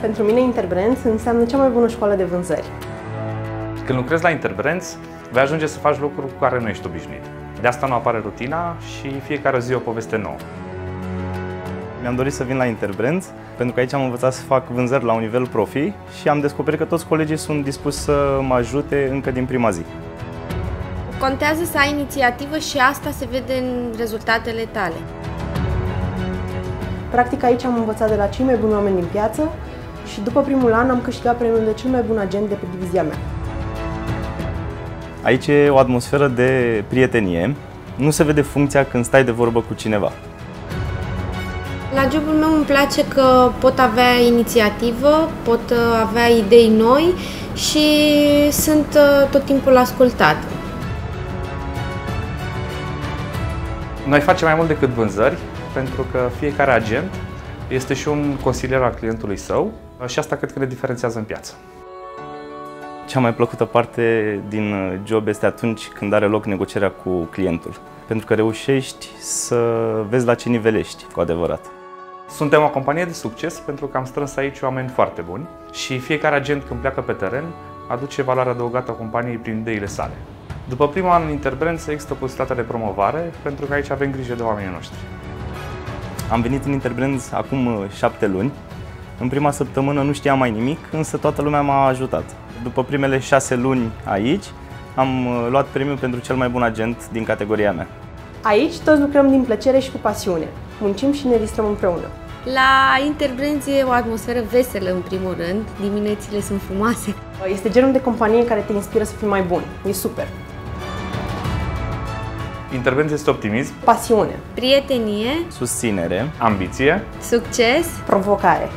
Pentru mine Interbrands înseamnă cea mai bună școală de vânzări. Când lucrezi la Interbrands, vei ajunge să faci lucruri cu care nu ești obișnuit. De asta nu apare rutina și fiecare zi o poveste nouă. Mi-am dorit să vin la Interbrands pentru că aici am învățat să fac vânzări la un nivel profi și am descoperit că toți colegii sunt dispuși să mă ajute încă din prima zi. Contează să ai inițiativă și asta se vede în rezultatele tale. Practic aici am învățat de la cei mai buni oameni din piață și după primul an am câștigat premiul de cel mai bun agent de pe divizia mea. Aici e o atmosferă de prietenie. Nu se vede funcția când stai de vorbă cu cineva. La jobul meu îmi place că pot avea inițiativă, pot avea idei noi și sunt tot timpul ascultată. Noi facem mai mult decât vânzări, pentru că fiecare agent este și un consilier al clientului său și asta cred că ne diferențiază în piață. Cea mai plăcută parte din job este atunci când are loc negocierea cu clientul, pentru că reușești să vezi la ce nivel ești cu adevărat. Suntem o companie de succes pentru că am strâns aici oameni foarte buni și fiecare agent când pleacă pe teren aduce valoare adăugată a companiei prin ideile sale. După primul an în Interbrands există posibilitatea de promovare pentru că aici avem grijă de oamenii noștri. Am venit în Interbrands acum 7 luni. În prima săptămână nu știam mai nimic, însă toată lumea m-a ajutat. După primele 6 luni aici, am luat premiul pentru cel mai bun agent din categoria mea. Aici toți lucrăm din plăcere și cu pasiune. Muncim și ne distrăm împreună. La Interbrands e o atmosferă veselă în primul rând, diminețile sunt frumoase. Este genul de companie care te inspiră să fii mai bun. E super. Interbrands este optimism, Pasiune, Prietenie, Susținere, ambiție, succes. provocare.